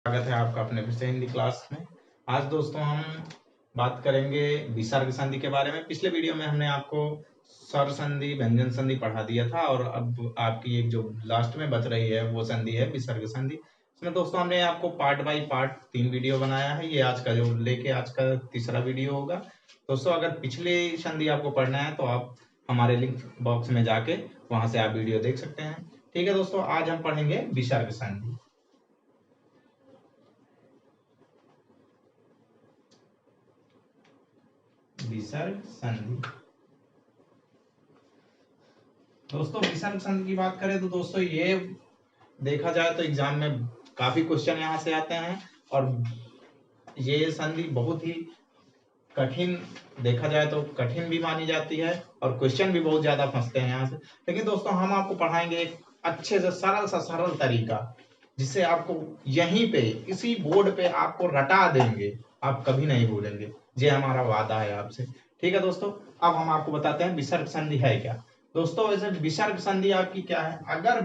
स्वागत है आपका अपने फिर से हिंदी क्लास में। आज दोस्तों हम बात करेंगे विसर्ग संधि के बारे में। पिछले वीडियो में हमने आपको स्वर संधि, व्यंजन संधि पढ़ा दिया था और अब आपकी एक जो लास्ट में बच रही है वो संधि है विसर्ग संधि। इसमें दोस्तों हमने आपको पार्ट बाय पार्ट 3 वीडियो बनाया है। ये आज का तीसरा वीडियो होगा। दोस्तों अगर पिछली संधि आपको पढ़ना है तो आप हमारे लिंक बॉक्स में जाके वहां से आप वीडियो देख सकते हैं। ठीक है दोस्तों, आज हम पढ़ेंगे विसर्ग संधि। विसर्ग संधि। दोस्तों विसर्ग संधि की बात करें तो दोस्तों ये देखा जाए तो एग्जाम में काफी क्वेश्चन यहाँ से आते हैं और ये संधि बहुत ही कठिन, देखा जाए तो कठिन भी मानी जाती है और क्वेश्चन भी बहुत ज्यादा फंसते हैं यहाँ से। लेकिन दोस्तों हम आपको पढ़ाएंगे एक अच्छे से सरल तरीका, जिससे आपको यहीं पे इसी बोर्ड पे आपको रटा देंगे, आप कभी नहीं भूलेंगे। ये हमारा वादा है आपसे। ठीक है दोस्तों, अब हम आपको बताते हैं विसर्ग संधि है क्या। दोस्तों वैसे विसर्ग संधि आपकी क्या है, अगर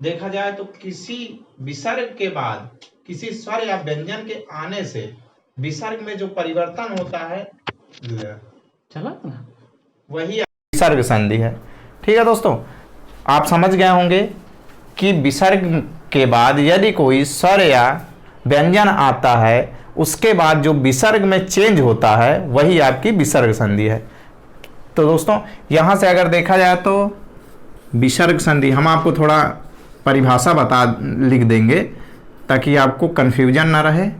देखा जाए तो किसी विसर्ग के बाद किसी स्वर या व्यंजन के आने से विसर्ग में जो परिवर्तन होता है चला ना, वही विसर्ग संधि है। ठीक है दोस्तों, आप समझ गए होंगे कि विसर्ग के बाद यदि कोई स्वर या व्यंजन आता है उसके बाद जो विसर्ग में चेंज होता है वही आपकी विसर्ग संधि है। तो दोस्तों यहां से अगर देखा जाए तो विसर्ग संधि हम आपको थोड़ा परिभाषा लिख देंगे ताकि आपको कंफ्यूजन ना रहे।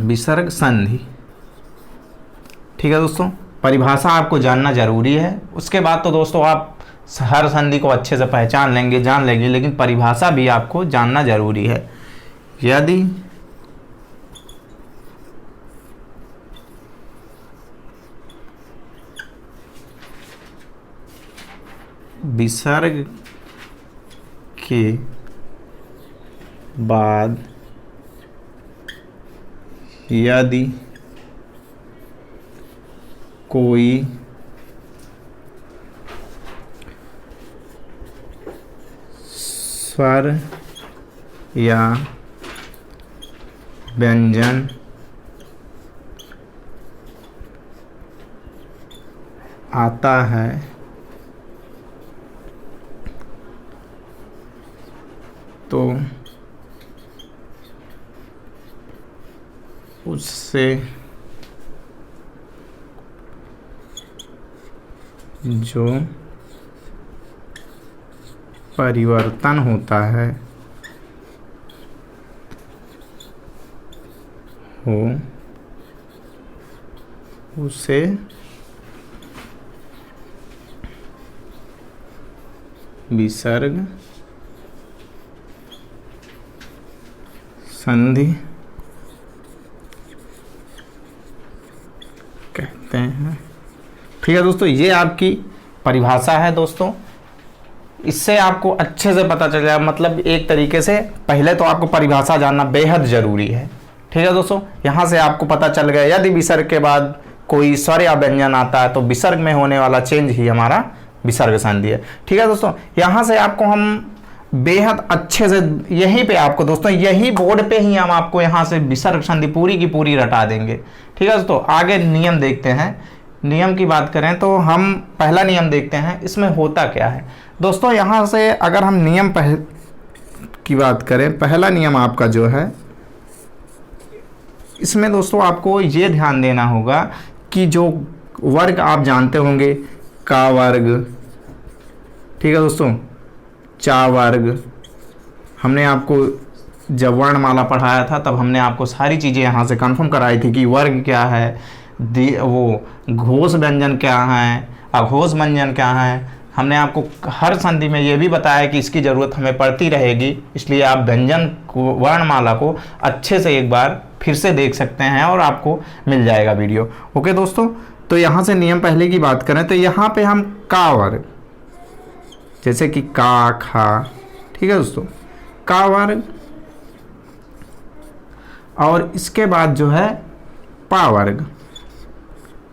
विसर्ग संधि, ठीक है दोस्तों, परिभाषा आपको जानना जरूरी है। उसके बाद तो दोस्तों आप हर संधि को अच्छे से पहचान लेंगे, जान लेंगे, लेकिन परिभाषा भी आपको जानना जरूरी है। यदि विसर्ग के बाद यदि कोई स्वर या व्यंजन आता है तो उससे जो परिवर्तन होता है हो उसे विसर्ग संधि कहते हैं। ठीक है दोस्तों, ये आपकी परिभाषा है दोस्तों। इससे आपको अच्छे से पता चल जाएगा, मतलब एक तरीके से पहले तो आपको परिभाषा जानना बेहद जरूरी है। ठीक है दोस्तों, यहाँ से आपको पता चल गया यदि विसर्ग के बाद कोई स्वर या व्यंजन आता है तो विसर्ग में होने वाला चेंज ही हमारा विसर्ग संधि है। ठीक है दोस्तों, यहाँ से आपको हम बेहद अच्छे से यहीं पे आपको दोस्तों यही बोर्ड पे ही हम आपको यहाँ से विसर्ग संधि पूरी की पूरी रटा देंगे। ठीक है दोस्तों, आगे नियम देखते हैं। नियम की बात करें तो हम पहला नियम देखते हैं, इसमें होता क्या है दोस्तों। यहाँ से अगर हम नियम की बात करें, पहला नियम आपका जो है, इसमें दोस्तों आपको ये ध्यान देना होगा कि जो वर्ग आप जानते होंगे, का वर्ग, ठीक है दोस्तों, चा वर्ग, हमने आपको जब वर्णमाला पढ़ाया था तब हमने आपको सारी चीज़ें यहाँ से कंफर्म कराई थी कि वर्ग क्या है, वो घोष व्यंजन क्या है, अघोष व्यंजन क्या है। हमने आपको हर संधि में ये भी बताया कि इसकी ज़रूरत हमें पड़ती रहेगी, इसलिए आप व्यंजन को, वर्णमाला को अच्छे से एक बार फिर से देख सकते हैं और आपको मिल जाएगा वीडियो। ओके दोस्तों, तो यहाँ से नियम पहले की बात करें तो यहाँ पे हम का वर्ग, जैसे कि का, खा, ठीक है दोस्तों, का वर्ग, और इसके बाद जो है पा वर्ग,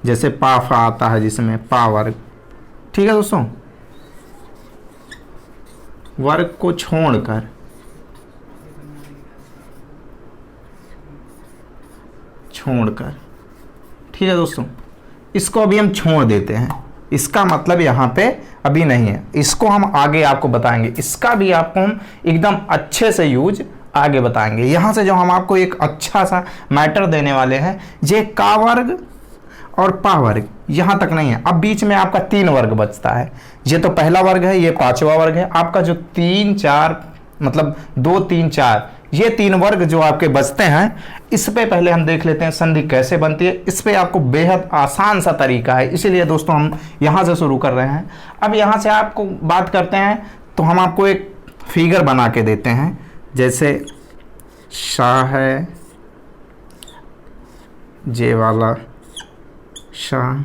जैसे पा फा आता है जिसमें पा वर्ग। ठीक है दोस्तों, वर्ग को छोड़कर छोड़कर। ठीक है दोस्तों, इसको अभी हम छोड़ देते हैं, इसका मतलब यहाँ पे अभी नहीं है, इसको हम आगे आपको बताएंगे, इसका भी आपको हम एकदम अच्छे से यूज आगे बताएंगे। यहाँ से जो हम आपको एक अच्छा सा मैटर देने वाले हैं, ये का वर्ग और पा वर्ग यहाँ तक नहीं है, अब बीच में आपका 3 वर्ग बचता है। ये तो पहला वर्ग है, ये 5वां वर्ग है। आपका जो 3 4 मतलब 2 3 4 ये 3 वर्ग जो आपके बचते हैं, इस पे पहले हम देख लेते हैं संधि कैसे बनती है। इस पे आपको बेहद आसान सा तरीका है, इसीलिए दोस्तों हम यहाँ से शुरू कर रहे हैं। अब यहाँ से आपको बात करते हैं तो हम आपको एक फिगर बना के देते हैं, जैसे शाह है, जे वाला शाह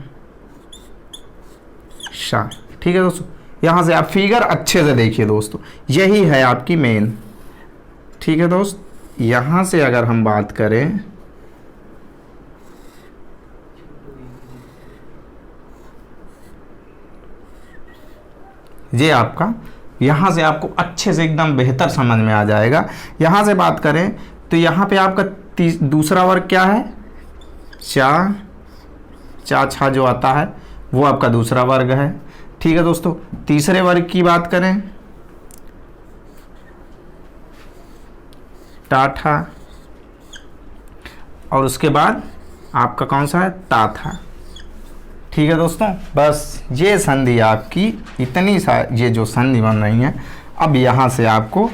शाह। ठीक है दोस्तों, यहाँ से आप फिगर अच्छे से देखिए दोस्तों, यही है आपकी मेन। ठीक है दोस्त, यहाँ से अगर हम बात करें ये आपका, यहाँ से आपको अच्छे से एकदम बेहतर समझ में आ जाएगा। यहाँ से बात करें तो यहाँ पे आपका दूसरा वर्ग क्या है, चा चा छा जो आता है वो आपका दूसरा वर्ग है। ठीक है दोस्तों, तीसरे वर्ग की बात करें टाठा, और उसके बाद आपका कौन सा है, ता था। ठीक है दोस्तों, बस ये संधि आपकी इतनी सा, ये जो संधि बन रही है, अब यहाँ से आपको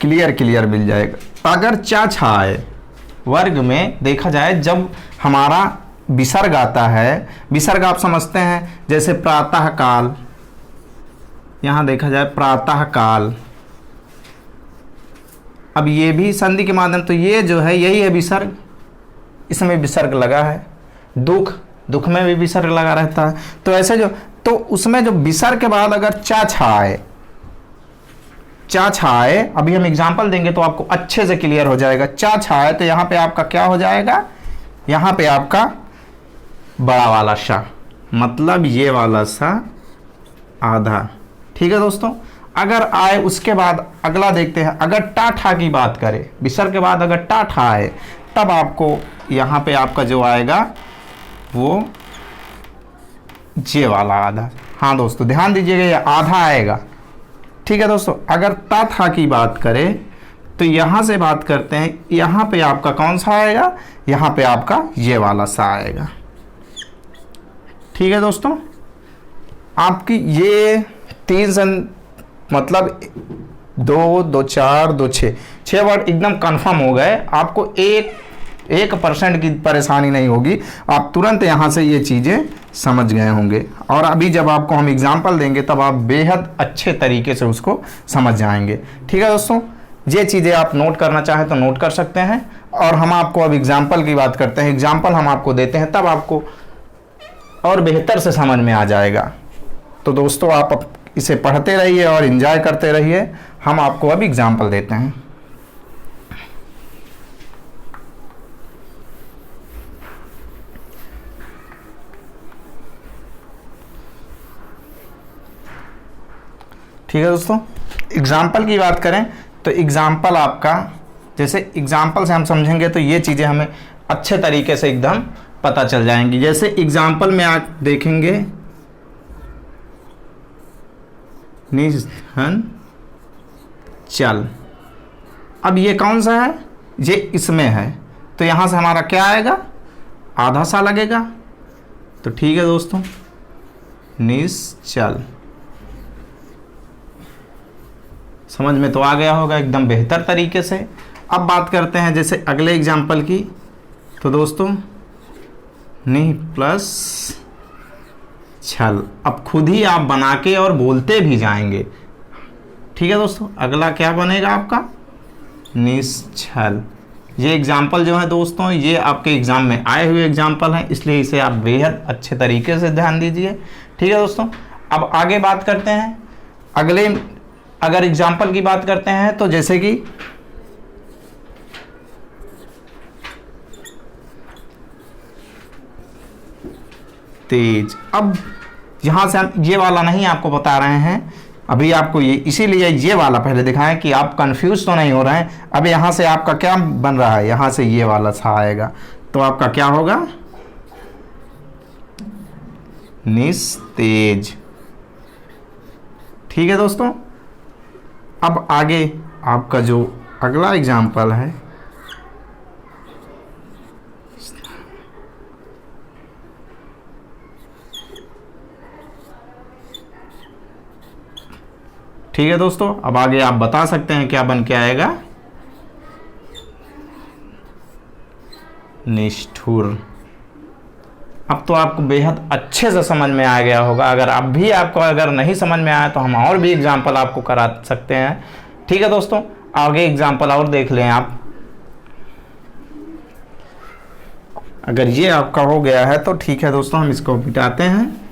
क्लियर मिल जाएगा। अगर चा छा आए वर्ग में देखा जाए, जब हमारा विसर्ग आता है, विसर्ग आप समझते हैं जैसे प्रातः काल, यहाँ देखा जाए प्रातः काल, अब ये भी संधि के माध्यम, तो ये जो है यही है विसर्ग, इसमें विसर्ग लगा है। दुख में भी विसर्ग लगा रहता है। तो ऐसे जो, तो उसमें जो विसर्ग के बाद अगर चा छा आए, अभी हम एग्जांपल देंगे तो आपको अच्छे से क्लियर हो जाएगा। चा छा आए तो यहाँ पे आपका क्या हो जाएगा, यहाँ पे आपका बड़ा वाला सा, मतलब ये वाला सा आधा। ठीक है दोस्तों, अगर आए उसके बाद अगला देखते हैं, अगर टा ठा की बात करें, विसर्ग के बाद अगर टा ठा आए, तब आपको यहाँ पे आपका जो आएगा वो जे वाला आधा। हाँ दोस्तों ध्यान दीजिएगा, ये आधा आएगा। ठीक है दोस्तों, अगर ता था की बात करें तो यहाँ से बात करते हैं, यहाँ पे आपका कौन सा आएगा, यहाँ पे आपका ये वाला सा आएगा। ठीक है दोस्तों, आपकी ये 3 मतलब 2 2 4 2 6 वर्ड एकदम कंफर्म हो गए। आपको 1% की परेशानी नहीं होगी, आप तुरंत यहाँ से ये चीज़ें समझ गए होंगे। और अभी जब आपको हम एग्जाम्पल देंगे तब आप बेहद अच्छे तरीके से उसको समझ जाएंगे। ठीक है दोस्तों, ये चीज़ें आप नोट करना चाहें तो नोट कर सकते हैं। और हम आपको अब एग्जाम्पल की बात करते हैं, एग्जाम्पल हम आपको देते हैं, तब आपको और बेहतर से समझ में आ जाएगा। तो दोस्तों आप इसे पढ़ते रहिए और एंजॉय करते रहिए। हम आपको अब एग्जाम्पल देते हैं। ठीक है दोस्तों, एग्जाम्पल की बात करें तो एग्जाम्पल आपका, जैसे एग्जाम्पल से हम समझेंगे तो ये चीज़ें हमें अच्छे तरीके से एकदम पता चल जाएंगी। जैसे एग्जाम्पल में आप देखेंगे निधन चल, अब ये कौन सा है, ये इसमें है, तो यहाँ से हमारा क्या आएगा, आधा सा लगेगा। तो ठीक है दोस्तों, निश्चल, समझ में तो आ गया होगा एकदम बेहतर तरीके से। अब बात करते हैं जैसे अगले एग्जाम्पल की, तो दोस्तों नि प्लस छल, अब खुद ही आप बना के और बोलते भी जाएंगे। ठीक है दोस्तों, अगला क्या बनेगा आपका, निश्चल। ये एग्जाम्पल जो है दोस्तों, ये आपके एग्जाम में आए हुए एग्जाम्पल हैं, इसलिए इसे आप बेहद अच्छे तरीके से ध्यान दीजिए। ठीक है दोस्तों, अब आगे बात करते हैं अगले, अगर एग्जाम्पल की बात करते हैं तो जैसे कि तेज, अब यहां से हम ये वाला नहीं आपको बता रहे हैं अभी आपको, ये इसीलिए ये वाला पहले दिखाएं कि आप कंफ्यूज तो नहीं हो रहे हैं। अब यहाँ से आपका क्या बन रहा है, यहाँ से ये वाला सा आएगा, तो तो आपका क्या होगा, निस्तेज। ठीक है दोस्तों, अब आगे आपका जो अगला एग्जाम्पल है, ठीक है दोस्तों, अब आगे आप बता सकते हैं क्या बन के आएगा, निष्ठुर। अब तो आपको बेहद अच्छे से समझ में आ गया होगा। अगर अब भी आपको अगर नहीं समझ में आया तो हम और भी एग्जाम्पल आपको करा सकते हैं। ठीक है दोस्तों, आगे एग्जाम्पल और देख लें आप। अगर ये आपका हो गया है तो ठीक है दोस्तों, हम इसको मिटाते हैं।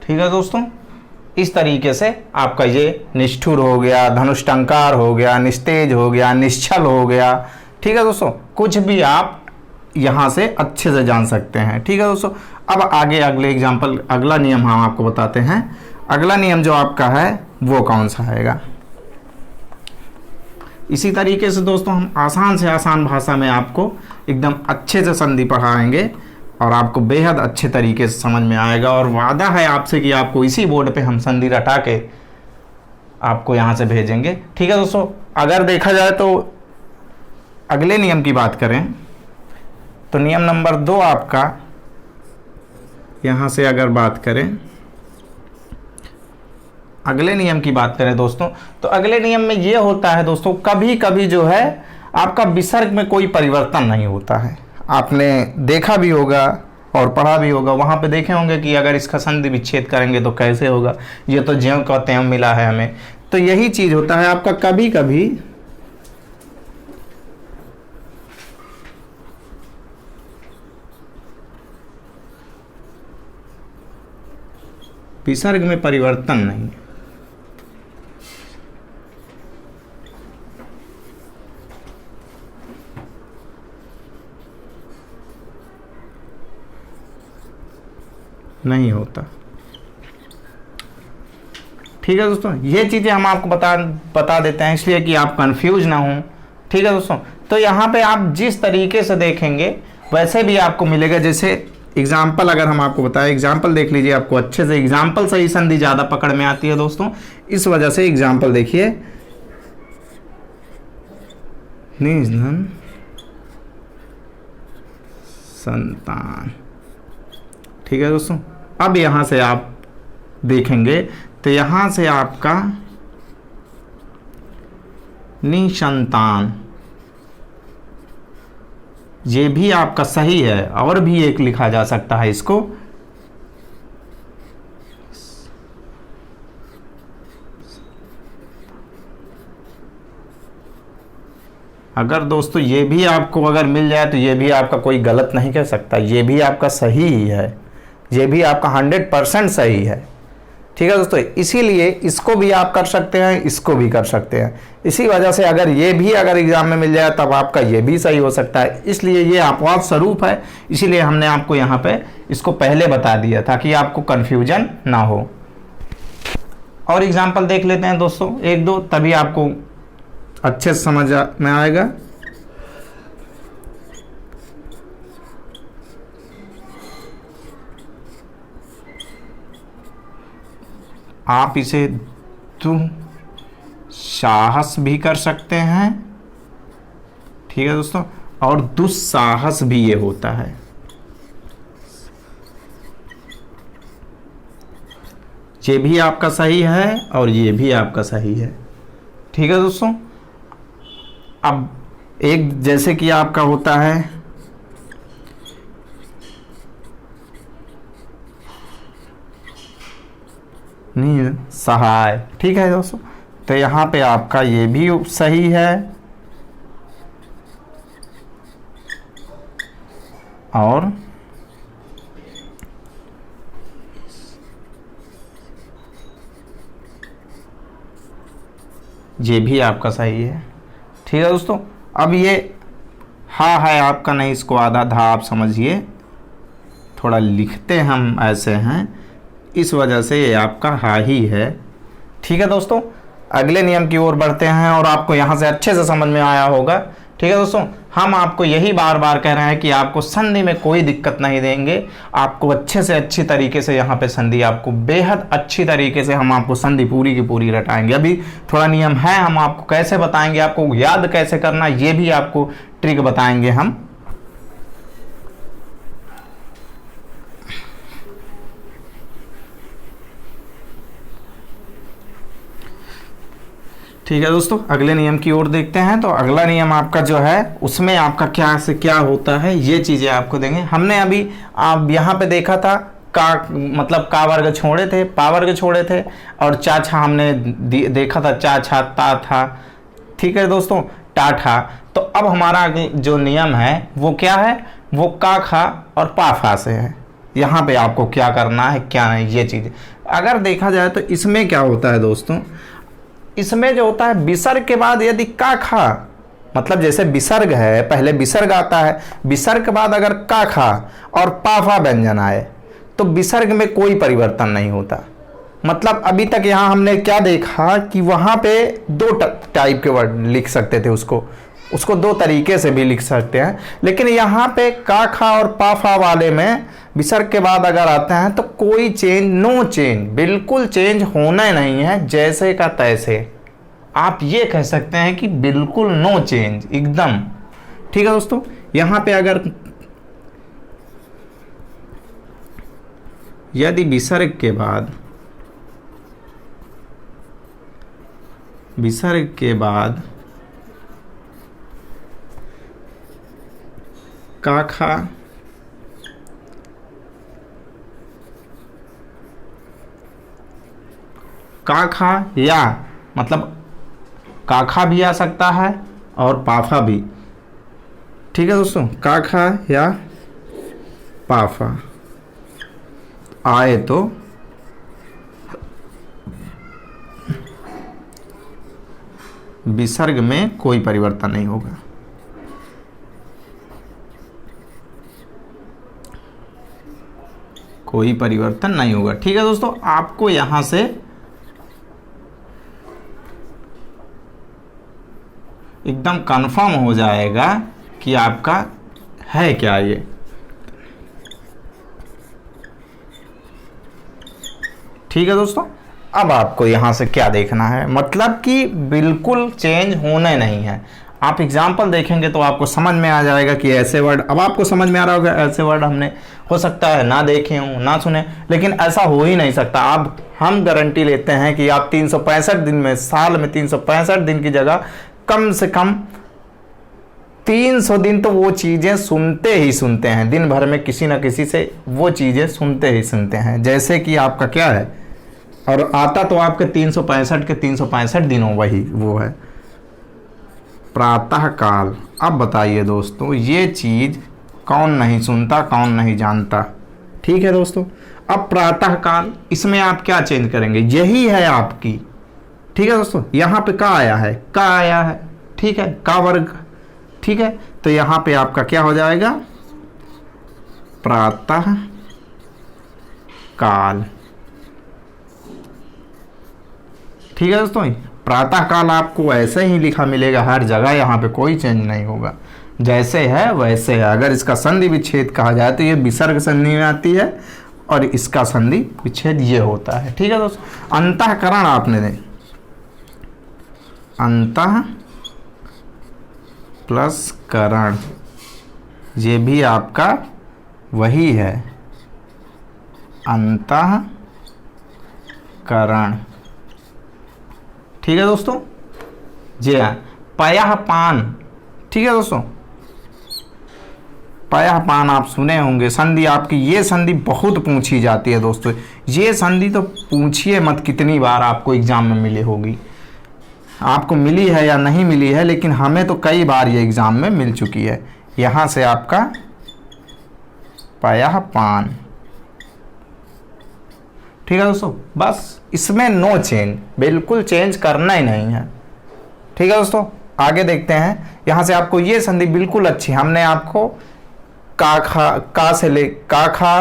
ठीक है दोस्तों, इस तरीके से आपका ये निष्ठुर हो गया, धनुष्टंकार हो गया, निस्तेज हो गया, निश्चल हो गया। ठीक है दोस्तों, कुछ भी आप यहाँ से अच्छे से जान सकते हैं। ठीक है दोस्तों, अब आगे अगले एग्जाम्पल, अगला नियम हम आपको बताते हैं। अगला नियम जो आपका है वो कौन सा आएगा। इसी तरीके से दोस्तों हम आसान से आसान भाषा में आपको एकदम अच्छे से संधि पढ़ाएंगे और आपको बेहद अच्छे तरीके से समझ में आएगा। और वादा है आपसे कि आपको इसी बोर्ड पे हम संधि रटा के आपको यहाँ से भेजेंगे। ठीक है दोस्तों, अगर देखा जाए तो अगले नियम की बात करें तो नियम नंबर 2 आपका, यहाँ से अगर बात करें, अगले नियम की बात करें दोस्तों, तो अगले नियम में ये होता है दोस्तों, कभी कभी जो है आपका विसर्ग में कोई परिवर्तन नहीं होता है। आपने देखा भी होगा और पढ़ा भी होगा, वहाँ पे देखे होंगे कि अगर इसका संधि विच्छेद करेंगे तो कैसे होगा, ये तो ज्यों का त्यों मिला है हमें। तो यही चीज़ होता है आपका, कभी कभी विसर्ग में परिवर्तन नहीं। नहीं होता। ठीक है दोस्तों, ये चीज़ें हम आपको बता देते हैं इसलिए कि आप कंफ्यूज ना हो। ठीक है दोस्तों, तो यहाँ पे आप जिस तरीके से देखेंगे वैसे भी आपको मिलेगा। जैसे एग्जाम्पल अगर हम आपको बताएं, एग्जाम्पल देख लीजिए, आपको अच्छे से एग्जाम्पल से ही संधि ज़्यादा पकड़ में आती है दोस्तों, इस वजह से एग्जाम्पल देखिए। निधन संतान। ठीक है दोस्तों, अब यहाँ से आप देखेंगे तो यहाँ से आपका निसंतान, ये भी आपका सही है। और भी एक लिखा जा सकता है इसको, अगर दोस्तों ये भी आपको अगर मिल जाए तो ये भी आपका कोई गलत नहीं कह सकता, ये भी आपका सही ही है, ये भी आपका 100% सही है। ठीक है दोस्तों, इसीलिए इसको भी आप कर सकते हैं, इसको भी कर सकते हैं। इसी वजह से अगर ये भी अगर एग्जाम में मिल जाए तब आपका ये भी सही हो सकता है। इसलिए ये अपवाद स्वरूप है, इसीलिए हमने आपको यहाँ पे इसको पहले बता दिया ताकि आपको कन्फ्यूजन ना हो। और एग्जाम्पल देख लेते हैं दोस्तों 1-2, तभी आपको अच्छे से समझ में आएगा। आप इसे दुस्साहस भी कर सकते हैं। ठीक है दोस्तों, और दुस्साहस भी ये होता है। ये भी आपका सही है और ये भी आपका सही है। ठीक है दोस्तों, अब एक जैसे कि आपका होता है नील सहाय। ठीक है दोस्तों, तो यहाँ पे आपका ये भी सही है और ये भी आपका सही है। ठीक है दोस्तों, अब ये हा है आपका, नहीं इसको आधा धा आप समझिए, थोड़ा लिखते हम ऐसे हैं इस वजह से ये आपका हा ही है। ठीक है दोस्तों, अगले नियम की ओर बढ़ते हैं और आपको यहाँ से अच्छे से समझ में आया होगा। ठीक है दोस्तों, हम आपको यही बार बार कह रहे हैं कि आपको संधि में कोई दिक्कत नहीं देंगे, आपको अच्छे से अच्छी तरीके से यहाँ पे संधि, आपको बेहद अच्छी तरीके से हम आपको संधि पूरी की पूरी रटाएंगे। अभी थोड़ा नियम है, हम आपको कैसे बताएंगे, आपको याद कैसे करना, ये भी आपको ट्रिक बताएंगे हम। ठीक है दोस्तों, अगले नियम की ओर देखते हैं। तो अगला नियम आपका जो है उसमें आपका क्या से क्या होता है ये चीज़ें आपको देंगे। हमने अभी आप यहाँ पे देखा था का मतलब का वर्ग छोड़े थे, पा वर्ग छोड़े थे और चा छा हमने देखा था, चा छा ता था। ठीक है दोस्तों, टा ठा। तो अब हमारा जो नियम है वो क्या है, वो का खा और पा फा से है। यहाँ पे आपको क्या करना है क्या नहीं ये चीज़। अगर देखा जाए तो इसमें क्या होता है दोस्तों, इसमें जो होता है विसर्ग के बाद यदि का खा, मतलब जैसे विसर्ग है, पहले विसर्ग आता है, विसर्ग के बाद अगर का खा और पाफा व्यंजन आए तो विसर्ग में कोई परिवर्तन नहीं होता। मतलब अभी तक यहाँ हमने क्या देखा कि वहाँ पे दो टाइप के वर्ड लिख सकते थे, उसको दो तरीके से भी लिख सकते हैं, लेकिन यहाँ पे का खा और पाफा वाले में विसर्ग के बाद अगर आते हैं तो कोई चेंज, नो चेंज, बिल्कुल चेंज होना नहीं है, जैसे का तैसे। आप ये कह सकते हैं कि बिल्कुल नो चेंज, एकदम। ठीक है दोस्तों, यहाँ पे अगर यदि विसर्ग के बाद का खा या मतलब का खा भी आ सकता है और पाफा भी। ठीक है दोस्तों, का खा या पाफा आए तो विसर्ग में कोई परिवर्तन नहीं होगा। कोई परिवर्तन नहीं होगा। ठीक है दोस्तों, आपको यहां से एकदम कंफर्म हो जाएगा कि आपका है क्या ये। ठीक है दोस्तों, अब आपको यहां से क्या देखना है, मतलब कि बिल्कुल चेंज होने नहीं है। आप एग्जाम्पल देखेंगे तो आपको समझ में आ जाएगा कि ऐसे वर्ड, अब आपको समझ में आ रहा होगा ऐसे वर्ड हमने हो सकता है ना देखे हों ना सुने, लेकिन ऐसा हो ही नहीं सकता। अब हम गारंटी लेते हैं कि आप 365 दिन में, साल में 365 दिन की जगह कम से कम 300 दिन तो वो चीज़ें सुनते ही सुनते हैं, दिन भर में किसी ना किसी से वो चीज़ें सुनते ही सुनते हैं। जैसे कि आपका क्या है, और आता तो आपके 365 के 365 दिनों वही वो है प्रातः काल। अब बताइए दोस्तों, ये चीज़ कौन नहीं सुनता, कौन नहीं जानता। ठीक है दोस्तों, अब प्रातः काल, इसमें आप क्या चेंज करेंगे, यही है आपकी। ठीक है दोस्तों, यहाँ पे का आया है, का आया है, ठीक है, का वर्ग। ठीक है, तो यहाँ पे आपका क्या हो जाएगा, प्रातः काल। ठीक है दोस्तों, प्रातः काल आपको ऐसे ही लिखा मिलेगा हर जगह, यहाँ पे कोई चेंज नहीं होगा, जैसे है वैसे है। अगर इसका संधि विच्छेद कहा जाए तो ये विसर्ग संधि में आती है और इसका संधि विच्छेद ये होता है। ठीक है दोस्तों, अंतःकरण आपने दे, अंतः प्लस करण, ये भी आपका वही है, अंतःकरण। ठीक है दोस्तों, जी हाँ, पयः पान। ठीक है दोस्तों, पया पान आप सुने होंगे। संधि आपकी ये संधि बहुत पूछी जाती है दोस्तों। ये संधि तो पूछिए मत कितनी बार आपको एग्जाम में मिली होगी। आपको मिली है या नहीं मिली है, लेकिन हमें तो कई बार ये एग्जाम में मिल चुकी है। यहाँ से आपका पया पान, ठीक है दोस्तों। बस इसमें नो चेंज, बिल्कुल चेंज करना ही नहीं है, ठीक है दोस्तों। आगे देखते हैं। यहाँ से आपको ये संधि बिल्कुल अच्छी, हमने आपको का खा का से ले का खा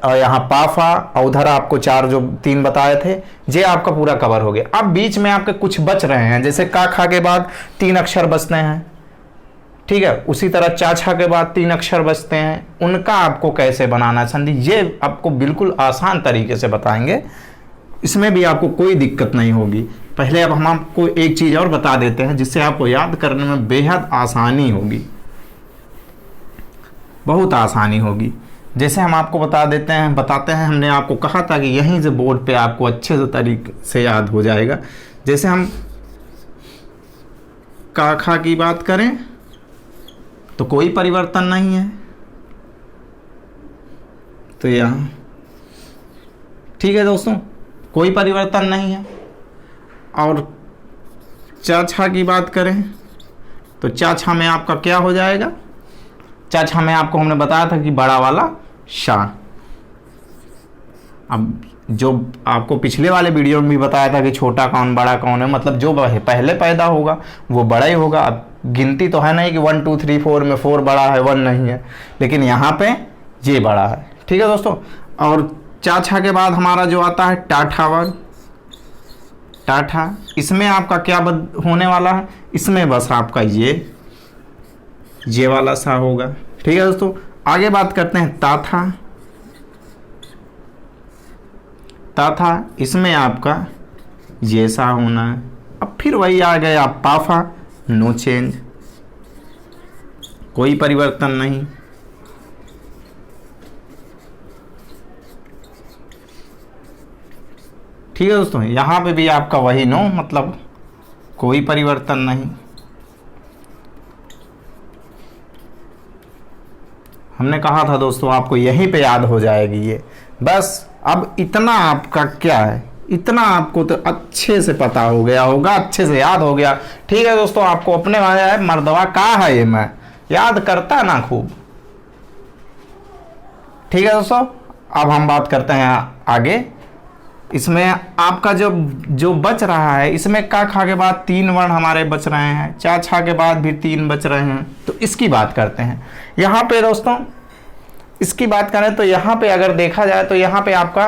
और यहाँ पाफा और उधर आपको 4 जो 3 बताए थे, ये आपका पूरा कवर हो गया। अब बीच में आपके कुछ बच रहे हैं, जैसे का खा के बाद 3 अक्षर बचते हैं, ठीक है। उसी तरह चा छा के बाद 3 अक्षर बचते हैं, उनका आपको कैसे बनाना है संधि, ये आपको बिल्कुल आसान तरीके से बताएंगे। इसमें भी आपको कोई दिक्कत नहीं होगी। पहले अब हम आपको एक चीज़ और बता देते हैं, जिससे आपको याद करने में बेहद आसानी होगी, बहुत आसानी होगी। जैसे हम आपको बताते हैं, हमने आपको कहा था कि यहीं से बोर्ड पे आपको अच्छे से तरीके से याद हो जाएगा। जैसे हम का खा की बात करें तो कोई परिवर्तन नहीं है, तो यहाँ ठीक है दोस्तों, कोई परिवर्तन नहीं है। और चा छा की बात करें तो चा छा में आपका क्या हो जाएगा, चा छा में आपको हमने बताया था कि बड़ा वाला शा। अब जो आपको पिछले वाले वीडियो में भी बताया था कि छोटा कौन बड़ा कौन है, मतलब जो पहले पैदा होगा वो बड़ा ही होगा। अब गिनती तो है नहीं कि 1 2 3 4 में 4 बड़ा है 1 नहीं है, लेकिन यहाँ पे ये बड़ा है, ठीक है दोस्तों। और चा छा के बाद हमारा जो आता है टाठा वर्ग, टाठा, इसमें आपका क्या होने वाला है, इसमें बस आपका ये वाला सा होगा, ठीक है दोस्तों। आगे बात करते हैं ताथा, ताथा इसमें आपका ये सा होना है। अब फिर वही आ गया पाफा, नो चेंज, कोई परिवर्तन नहीं। ठीक है दोस्तों, यहाँ पे भी आपका वही नो, मतलब कोई परिवर्तन नहीं। हमने कहा था दोस्तों आपको यहीं पे याद हो जाएगी ये, बस। अब इतना आपका क्या है, इतना आपको तो अच्छे से पता हो गया होगा, अच्छे से याद हो गया, ठीक है दोस्तों। आपको अपने वाला है मर्दवा का है ये, मैं याद करता ना खूब, ठीक है दोस्तों। अब हम बात करते हैं आगे। इसमें आपका जो बच रहा है, इसमें का खा के बाद 3 वर्ण हमारे बच रहे हैं, चा छा के बाद भी 3 बच रहे हैं, तो इसकी बात करते हैं। यहाँ पे दोस्तों इसकी बात करें तो यहाँ पे अगर देखा जाए तो यहाँ पे आपका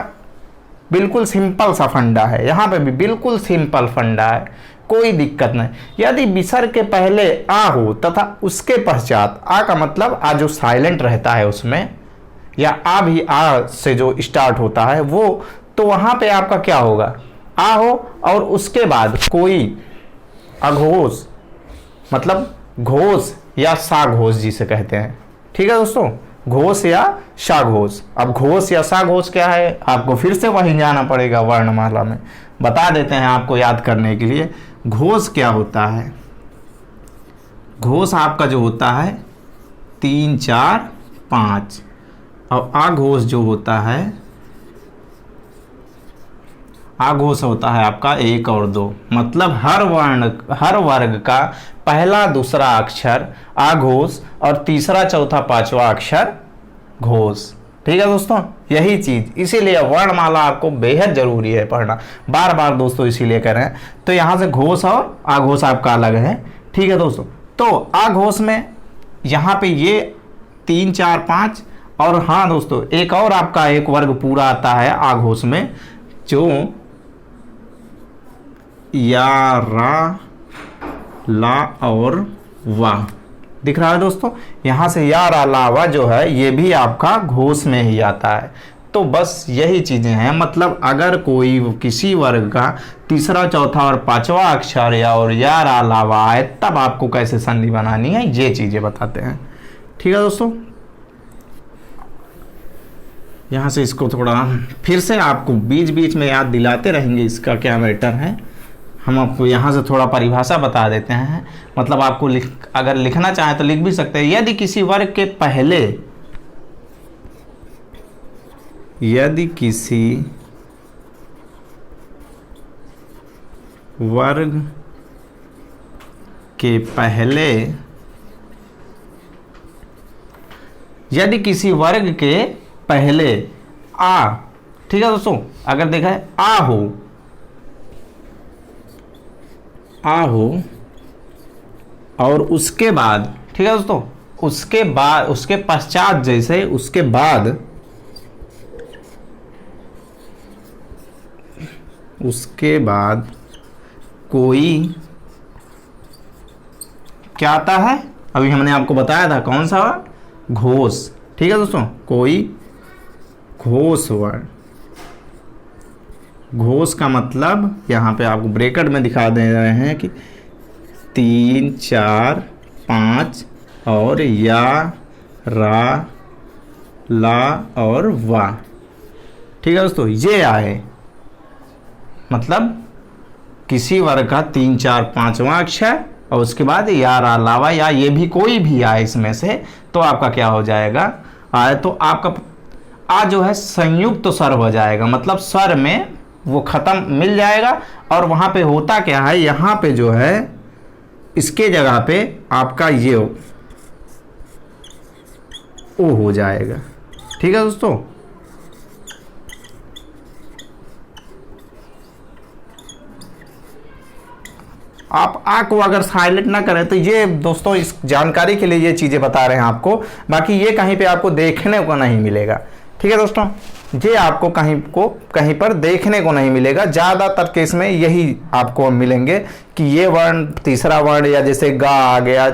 बिल्कुल सिंपल सा फंडा है, यहाँ पे भी बिल्कुल सिंपल फंडा है, कोई दिक्कत नहीं। यदि विसर्ग के पहले आ हो तथा उसके पश्चात आ का मतलब आ जो साइलेंट रहता है उसमें, या आ भी आ से जो स्टार्ट होता है वो, तो वहाँ पे आपका क्या होगा, आ हो और उसके बाद कोई अघोष, मतलब घोष या सा घोष जिसे कहते हैं, ठीक है दोस्तों, घोष या सा घोष। अब घोष या सा घोष क्या है, आपको फिर से वहीं जाना पड़ेगा वर्णमाला में, बता देते हैं आपको याद करने के लिए। घोष क्या होता है, घोष आपका जो होता है 3 4 5, और आघोष जो होता है, आघोष होता है आपका 1 और 2, मतलब हर वर्ग का पहला दूसरा अक्षर आघोष और तीसरा चौथा पांचवा अक्षर घोष, ठीक है दोस्तों। यही चीज, इसीलिए वर्णमाला आपको बेहद जरूरी है पढ़ना, बार बार दोस्तों इसीलिए कह रहे हैं। तो यहाँ से घोष और आघोष आपका अलग है, ठीक है दोस्तों। तो आघोष में यहाँ पे ये 3 4 5, और हाँ दोस्तों एक और आपका एक वर्ग पूरा आता है आघोष में, जो या रा ला और वा दिख रहा है दोस्तों। यहाँ से या रा ला वा जो है ये भी आपका घोष में ही आता है। तो बस यही चीज़ें हैं, मतलब अगर कोई किसी वर्ग का तीसरा चौथा और पांचवा अक्षर या और या रा ला वा आए, तब आपको कैसे संधि बनानी है ये चीज़ें बताते हैं, ठीक है दोस्तों। यहाँ से इसको थोड़ा फिर से आपको बीच बीच में याद दिलाते रहेंगे इसका क्या मैटर है। हम आपको यहाँ से थोड़ा परिभाषा बता देते हैं, मतलब आपको अगर लिखना चाहें तो लिख भी सकते हैं। यदि किसी वर्ग के पहले, यदि किसी वर्ग के पहले, यदि किसी वर्ग के पहले आ, ठीक है दोस्तों, अगर देखा है आ हो और उसके बाद, ठीक है दोस्तों, उसके बाद, उसके पश्चात, जैसे उसके बाद, उसके बाद कोई क्या आता है, अभी हमने आपको बताया था कौन सा, घोष, ठीक है दोस्तों, कोई घोष वर्ण। घोष का मतलब यहाँ पे आपको ब्रैकेट में दिखा दे रहे हैं कि 3, 4, 5 और या, रा, ला और वा, ठीक है दोस्तों, ये आए, मतलब किसी वर्ग का 3, 4, 5वां अक्षर और उसके बाद या, रा, ला, वा, या ये भी कोई भी आए इसमें से, तो आपका क्या हो जाएगा, आए तो आपका आ जो है संयुक्त स्वर हो जाएगा, मतलब स्वर में वो खत्म मिल जाएगा। और वहां पे होता क्या है, यहां पे जो है इसके जगह पे आपका ये ओ हो जाएगा, ठीक है दोस्तों। आप आ को अगर साइलेंट ना करें तो ये दोस्तों इस जानकारी के लिए ये चीजें बता रहे हैं आपको, बाकी ये कहीं पे आपको देखने को नहीं मिलेगा, ठीक है दोस्तों, ये आपको कहीं पर देखने को नहीं मिलेगा। ज़्यादातर केस में यही आपको मिलेंगे कि ये वर्ण, तीसरा वर्ण, या जैसे गा आ गया,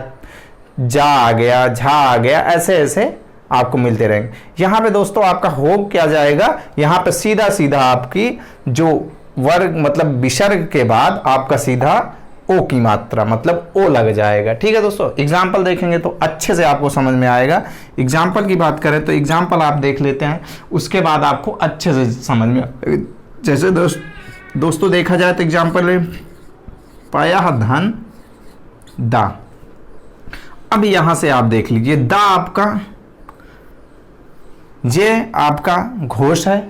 जा आ गया, झा आ गया, ऐसे ऐसे आपको मिलते रहेंगे। यहाँ पे दोस्तों आपका हो क्या जाएगा, यहाँ पे सीधा सीधा आपकी जो वर्ग मतलब विसर्ग के बाद आपका सीधा ओ की मात्रा मतलब ओ लग जाएगा, ठीक है दोस्तों। एग्जाम्पल देखेंगे तो अच्छे से आपको समझ में आएगा। एग्जाम्पल की बात करें तो एग्जाम्पल आप देख लेते हैं, उसके बाद आपको अच्छे से समझ में आएगा। जैसे दोस्तों देखा जाए तो एग्जाम्पल है पाया धन दा। अब यहां से आप देख लीजिए, दा आपका ये आपका घोष है,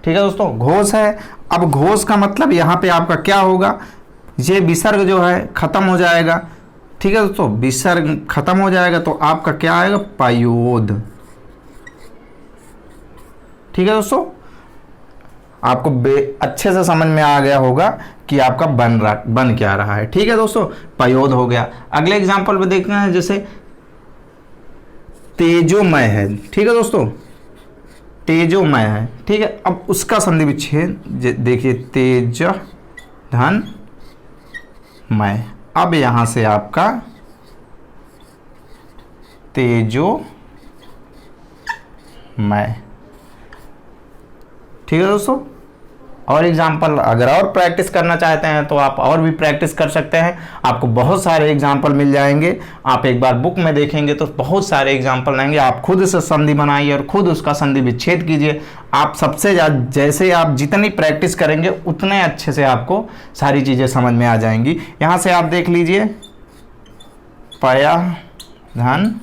ठीक है दोस्तों, घोष है। अब घोष का मतलब यहां पे आपका क्या होगा, ये विसर्ग जो है खत्म हो जाएगा, ठीक है दोस्तों, विसर्ग खत्म हो जाएगा तो आपका क्या आएगा, पायोद, ठीक है दोस्तों। आपको अच्छे से समझ में आ गया होगा कि आपका बन क्या रहा है, ठीक है दोस्तों, पायोद हो गया। अगले एग्जांपल पे देखना है, जैसे तेजोमय है, ठीक है दोस्तों, तेजोमय है, ठीक है। अब उसका संधि विच्छेद देखिए, तेज धन मय। अब यहां से आपका तेजोमय, ठीक है दोस्तों। और एग्जाम्पल अगर और प्रैक्टिस करना चाहते हैं तो आप और भी प्रैक्टिस कर सकते हैं, आपको बहुत सारे एग्जाम्पल मिल जाएंगे। आप एक बार बुक में देखेंगे तो बहुत सारे एग्जाम्पल आएंगे, आप खुद से संधि बनाइए और खुद उसका संधि विच्छेद कीजिए। आप सबसे ज़्यादा जैसे आप जितनी प्रैक्टिस करेंगे उतने अच्छे से आपको सारी चीज़ें समझ में आ जाएंगी। यहाँ से आप देख लीजिए, पया धन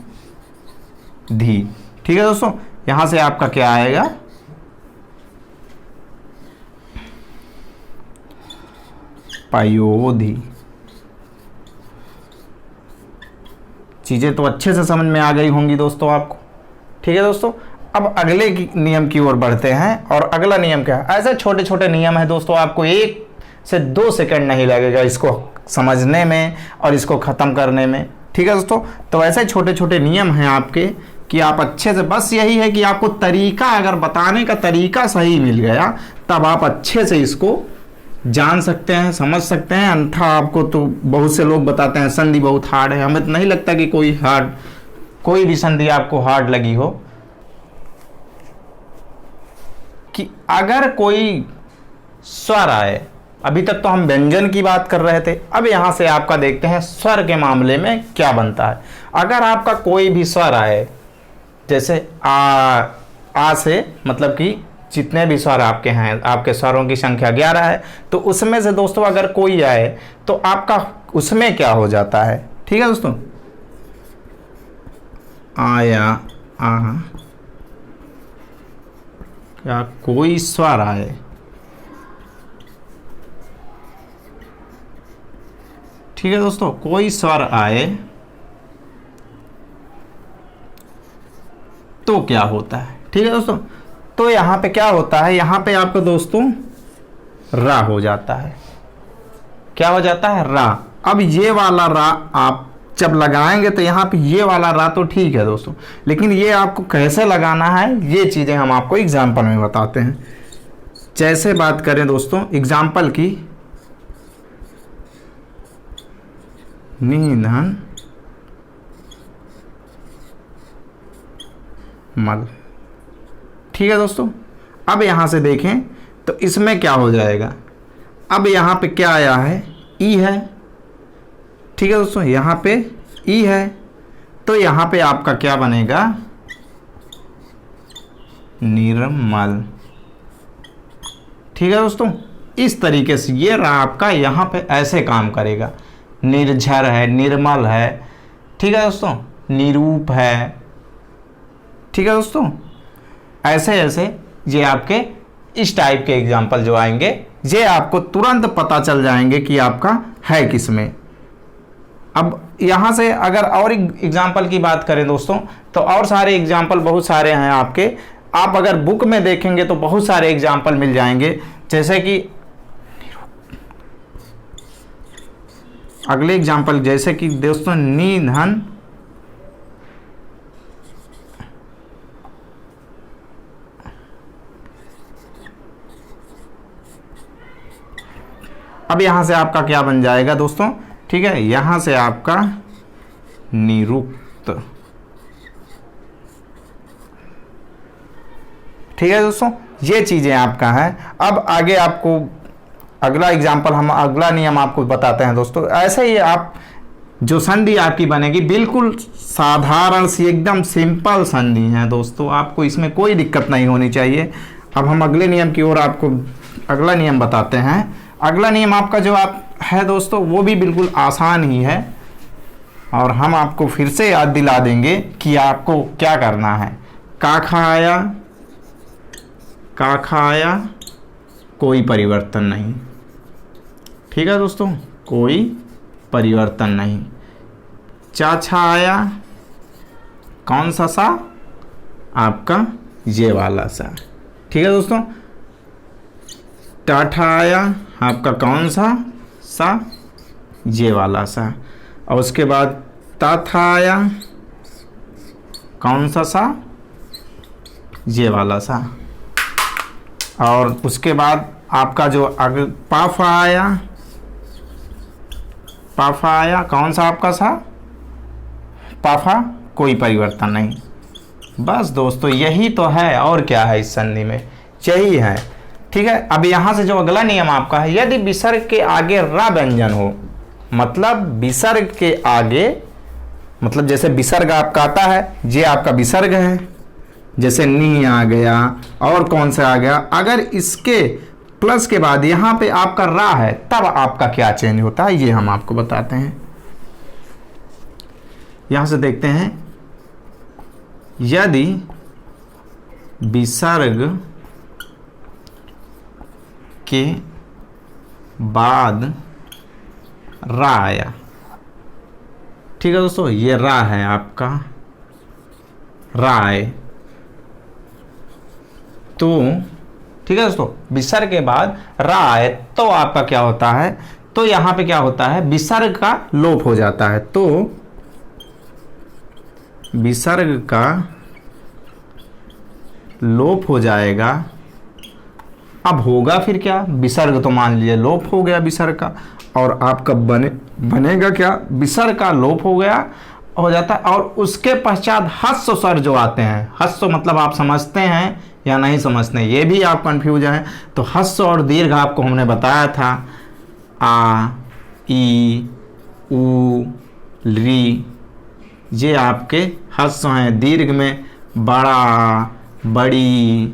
धी, ठीक है दोस्तों। यहाँ से आपका क्या आएगा, पायोधी। चीजें तो अच्छे से समझ में आ गई होंगी दोस्तों आपको, ठीक है दोस्तों। अब अगले नियम की ओर बढ़ते हैं, और अगला नियम क्या है, ऐसे छोटे छोटे नियम है दोस्तों, आपको 1 से 2 सेकंड नहीं लगेगा इसको समझने में और इसको खत्म करने में, ठीक है दोस्तों। तो ऐसे छोटे छोटे नियम हैं आपके कि आप अच्छे से, बस यही है कि आपको तरीका, अगर बताने का तरीका सही मिल गया तब आप अच्छे से इसको जान सकते हैं, समझ सकते हैं। अन्यथा आपको तो बहुत से लोग बताते हैं संधि बहुत हार्ड है, हमें तो नहीं लगता कि कोई भी संधि आपको हार्ड लगी हो। कि अगर कोई स्वर आए, अभी तक तो हम व्यंजन की बात कर रहे थे, अब यहां से आपका देखते हैं स्वर के मामले में क्या बनता है। अगर आपका कोई भी स्वर आए, जैसे आ से मतलब कि जितने भी स्वर आपके हैं, आपके स्वरों की संख्या 11 है, तो उसमें से दोस्तों अगर कोई आए तो आपका उसमें क्या हो जाता है। ठीक है दोस्तों, आया, आ, क्या कोई स्वर आए, ठीक है दोस्तों, कोई स्वर आए तो क्या होता है। ठीक है दोस्तों, तो यहां पे क्या होता है, यहां पे आपको दोस्तों रा हो जाता है। क्या हो जाता है, रा। अब ये वाला रा आप जब लगाएंगे तो यहाँ पे ये वाला रा तो ठीक है दोस्तों, लेकिन ये आपको कैसे लगाना है ये चीज़ें हम आपको एग्जाम्पल में बताते हैं। जैसे बात करें दोस्तों एग्जाम्पल की, निधन मल। ठीक है दोस्तों, अब यहां से देखें तो इसमें क्या हो जाएगा, अब यहां पे क्या आया है, ई है। ठीक है दोस्तों, यहां पे ई है, तो यहां पे आपका क्या बनेगा, निर्मल। ठीक है दोस्तों, इस तरीके से ये रहा आपका, यहां पे ऐसे काम करेगा। निर्झर है, निर्मल है, ठीक है दोस्तों, निरूप है। ठीक है दोस्तों, ऐसे ऐसे ये आपके इस टाइप के एग्जाम्पल जो आएंगे ये आपको तुरंत पता चल जाएंगे कि आपका है किस में। अब यहाँ से अगर और एग्जाम्पल की बात करें दोस्तों, तो और सारे एग्जाम्पल बहुत सारे हैं आपके। आप अगर बुक में देखेंगे तो बहुत सारे एग्जाम्पल मिल जाएंगे। जैसे कि अगले एग्जाम्पल, जैसे कि दोस्तों निधन, अब यहां से आपका क्या बन जाएगा दोस्तों, ठीक है, यहां से आपका निरुक्त। ठीक है दोस्तों, ये चीजें आपका है। अब आगे आपको अगला एग्जाम्पल, हम अगला नियम आपको बताते हैं दोस्तों। ऐसे ही आप जो संधि आपकी बनेगी बिल्कुल साधारण सी, एकदम सिंपल संधि है दोस्तों, आपको इसमें कोई दिक्कत नहीं होनी चाहिए। अब हम अगले नियम की ओर आपको अगला नियम बताते हैं। अगला नियम आपका जो आप है दोस्तों वो भी बिल्कुल आसान ही है, और हम आपको फिर से याद दिला देंगे कि आपको क्या करना है। काखा आया, काखा आया, कोई परिवर्तन नहीं। ठीक है दोस्तों, कोई परिवर्तन नहीं। चाछा आया, कौन सा सा, आपका ये वाला सा। ठीक है दोस्तों, टाठा आया, आपका कौन सा सा, ये वाला सा। और उसके बाद ताथा आया, कौन सा सा, ये वाला सा। और उसके बाद आपका जो अगर पाफा आया, पाफा आया, कौन सा आपका सा, पाफा, कोई परिवर्तन नहीं। बस दोस्तों यही तो है, और क्या है इस संधि में, यही है। ठीक है, अब यहां से जो अगला नियम आपका है, यदि विसर्ग के आगे रा व्यंजन हो, मतलब विसर्ग के आगे, मतलब जैसे विसर्ग आपका आता है, ये आपका विसर्ग है, जैसे नी आ गया और कौन सा आ गया, अगर इसके प्लस के बाद यहां पे आपका रा है तब आपका क्या चेंज होता है, ये हम आपको बताते हैं। यहां से देखते हैं, यदि विसर्ग के बाद रा आया, ठीक है दोस्तों, ये रा है आपका, रा आए तो, ठीक है दोस्तों, विसर्ग के बाद रा आए तो आपका क्या होता है, तो यहां पे क्या होता है, विसर्ग का लोप हो जाता है। तो विसर्ग का लोप हो जाएगा। अब होगा फिर क्या, विसर्ग तो मान लीजिए लोप हो गया विसर्ग का, और आपका बनेगा क्या, विसर्ग का लोप हो गया, हो जाता है। और उसके पश्चात हस्व स्वर जो आते हैं, हस्व मतलब आप समझते हैं या नहीं समझते हैं, ये भी आप कंफ्यूज हैं। तो हस्व और दीर्घ आपको हमने बताया था, आ, ई, उ, री, ये आपके हस्व हैं। दीर्घ में बड़ा, बड़ी,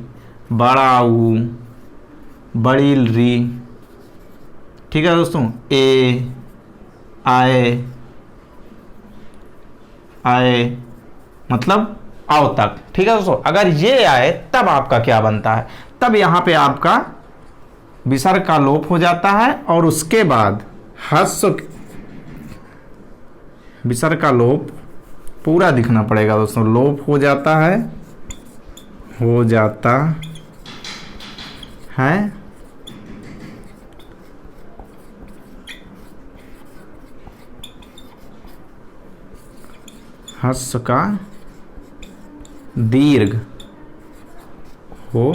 बड़ा ऊ, बड़ी री, ठीक है दोस्तों, ए, आए, आए मतलब आओ तक, ठीक है दोस्तों। अगर ये आए तब आपका क्या बनता है, तब यहां पे आपका विसर्ग का लोप हो जाता है और उसके बाद ह्रस्व, विसर्ग का लोप पूरा दिखना पड़ेगा दोस्तों, लोप हो जाता है, हो जाता है ह्रस्व का दीर्घ हो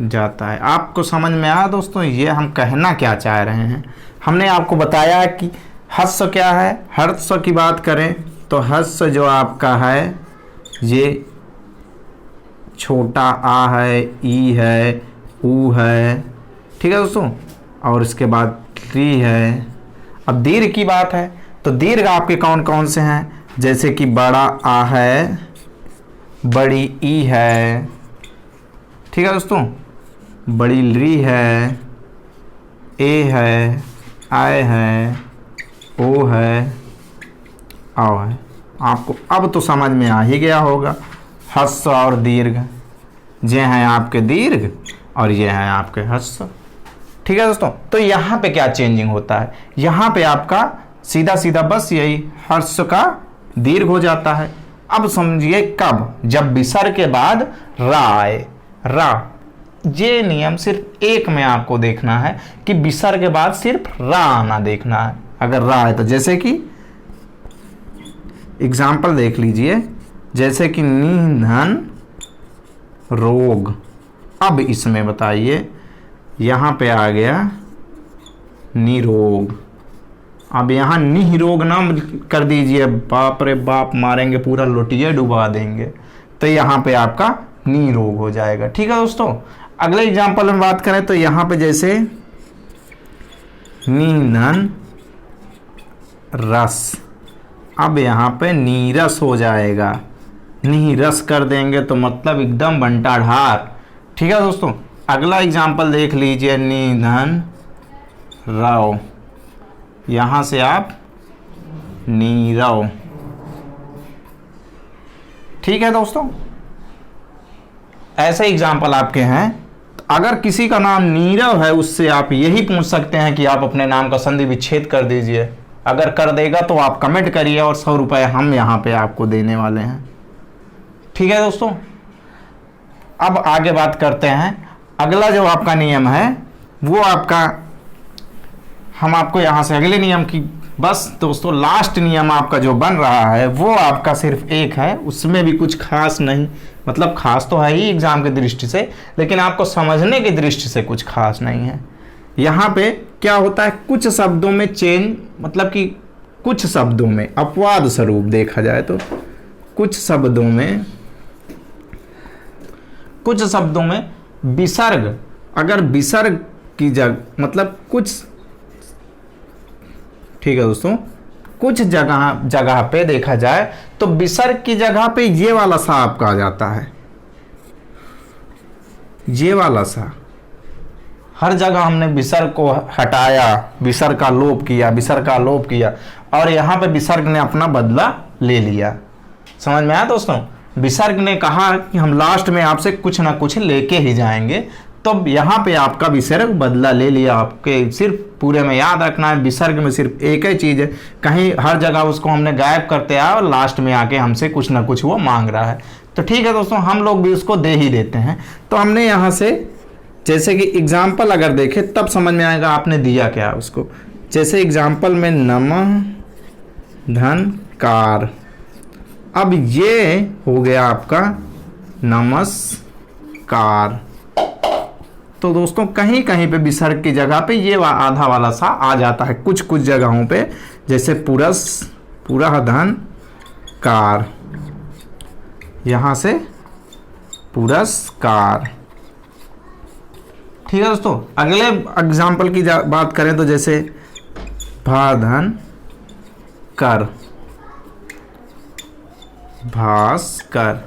जाता है। आपको समझ में आया दोस्तों, ये हम कहना क्या चाह रहे हैं। हमने आपको बताया कि ह्रस्व क्या है। ह्रस्व की बात करें तो ह्रस्व जो आपका है ये छोटा आ है, ई है, ऊ है, ठीक है दोस्तों, और इसके बाद री है। अब दीर्घ की बात है तो दीर्घ आपके कौन कौन से हैं, जैसे कि बड़ा आ है, बड़ी ई है, ठीक है दोस्तों, बड़ी ली है, ए है, आय है, ओ है, आओ है। आपको अब तो समझ में आ ही गया होगा। ह्रस्व और दीर्घ, ये हैं आपके दीर्घ और ये हैं आपके ह्रस्व, ठीक है दोस्तों। तो यहाँ पे क्या चेंजिंग होता है, यहाँ पे आपका सीधा सीधा बस यही ह्रस्व का दीर्घ हो जाता है। अब समझिए कब, जब विसर्ग के बाद रा आए, रा। ये नियम सिर्फ एक में आपको देखना है कि विसर्ग के बाद सिर्फ रा आना देखना है। अगर रा है तो जैसे कि एग्जाम्पल देख लीजिए, जैसे कि निधन रोग। अब इसमें बताइए, यहां पे आ गया निरोग। अब यहाँ निरोग नाम कर दीजिए, बाप रे बाप, मारेंगे पूरा लोटिया डुबा देंगे। तो यहाँ पे आपका निरोग हो जाएगा, ठीक है दोस्तों। अगले एग्जांपल में बात करें तो यहाँ पे जैसे निधन रस, अब यहाँ पे नीरस हो जाएगा, नीरस कर देंगे तो मतलब एकदम बंटा ढार, ठीक है दोस्तों। अगला एग्जांपल देख लीजिए, निधन राव, यहां से आप नीरव, ठीक है दोस्तों। ऐसे एग्जाम्पल आपके हैं। अगर किसी का नाम नीरव है, उससे आप यही पूछ सकते हैं कि आप अपने नाम का संधि विच्छेद कर दीजिए। अगर कर देगा तो आप कमेंट करिए और 100 रुपए हम यहाँ पे आपको देने वाले हैं, ठीक है दोस्तों। अब आगे बात करते हैं। अगला जो आपका नियम है वो आपका, हम आपको यहाँ से अगले नियम की, बस दोस्तों लास्ट नियम आपका जो बन रहा है वो आपका सिर्फ एक है, उसमें भी कुछ खास नहीं, मतलब खास तो है ही एग्जाम की दृष्टि से, लेकिन आपको समझने की दृष्टि से कुछ खास नहीं है। यहाँ पे क्या होता है, कुछ शब्दों में चेंज, मतलब कि कुछ शब्दों में अपवाद स्वरूप देखा जाए तो कुछ शब्दों में विसर्ग, अगर विसर्ग की जगह, मतलब कुछ, ठीक है दोस्तों, कुछ जगह पे देखा जाए तो विसर्ग की जगह पे ये वाला सा आपका आ जाता है, ये वाला सा। हर जगह हमने विसर्ग को हटाया, विसर्ग का लोप किया और यहाँ पे विसर्ग ने अपना बदला ले लिया। समझ में आया दोस्तों। विसर्ग ने कहा कि हम लास्ट में आपसे कुछ ना कुछ लेके ही जाएंगे, तो यहाँ पे आपका विसर्ग बदला ले लिया। आपके सिर्फ पूरे में याद रखना है, विसर्ग में सिर्फ एक ही चीज़ है, कहीं हर जगह उसको हमने गायब करते आया और लास्ट में आके हमसे कुछ ना कुछ वो मांग रहा है। तो ठीक है दोस्तों, हम लोग भी उसको दे ही देते हैं। तो हमने यहाँ से जैसे कि एग्जाम्पल अगर देखें तब समझ में आएगा आपने दिया क्या उसको। जैसे एग्जाम्पल में नमः धनकार, अब ये हो गया आपका नमस्कार। तो दोस्तों कहीं कहीं पे विसर्ग की जगह पे ये आधा वाला सा आ जाता है, कुछ कुछ जगहों पे, जैसे पुरस्कार, यहां से पुरस्कार, ठीक है दोस्तों। अगले एग्जाम्पल की बात करें तो जैसे भाधन कर, भास्कर,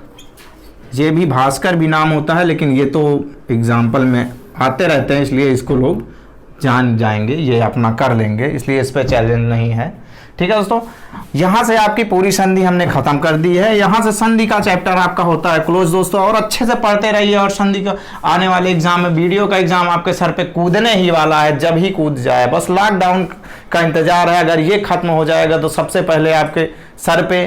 ये भी भास्कर भी नाम होता है, लेकिन ये तो एग्जाम्पल में आते रहते हैं, इसलिए इसको लोग जान जाएंगे, ये अपना कर लेंगे, इसलिए इस पर चैलेंज नहीं है। ठीक है दोस्तों, यहाँ से आपकी पूरी संधि हमने खत्म कर दी है। यहाँ से संधि का चैप्टर आपका होता है क्लोज दोस्तों, और अच्छे से पढ़ते रहिए। और संधि का आने वाले एग्जाम में, वीडियो का एग्जाम आपके सर पे कूदने ही वाला है, जब ही कूद जाए, बस लॉकडाउन का इंतजार है। अगर ये खत्म हो जाएगा तो सबसे पहले आपके सर पे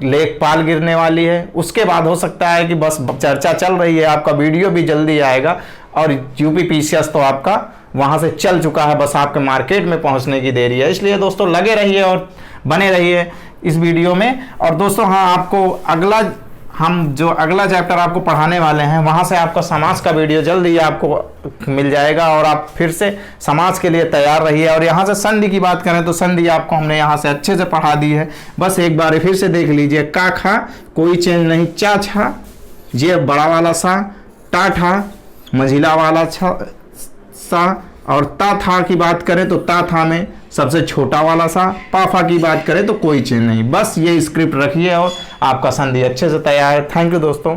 लेखपाल गिरने वाली है। उसके बाद हो सकता है कि बस चर्चा चल रही है, आपका वीडियो भी जल्दी आएगा, और यूपी पीसीएस तो आपका वहां से चल चुका है, बस आपके मार्केट में पहुंचने की देरी है। इसलिए दोस्तों लगे रहिए और बने रहिए इस वीडियो में। और दोस्तों हाँ, आपको अगला चैप्टर आपको पढ़ाने वाले हैं, वहां से आपका समाज का वीडियो जल्द ही आपको मिल जाएगा, और आप फिर से समाज के लिए तैयार रहिए। और यहाँ से संधि की बात करें तो संधि आपको हमने यहाँ से अच्छे से पढ़ा दी है, बस एक बार फिर से देख लीजिए। का खा कोई चेंज नहीं, चा छा ये बड़ा वाला सा, टा ठा मझिला वाला सा, और ता था की बात करें तो ता था में सबसे छोटा वाला सा, पाफा की बात करें तो कोई चेंज नहीं। बस ये स्क्रिप्ट रखिए और आपका संधि अच्छे से तैयार है। थैंक यू दोस्तों।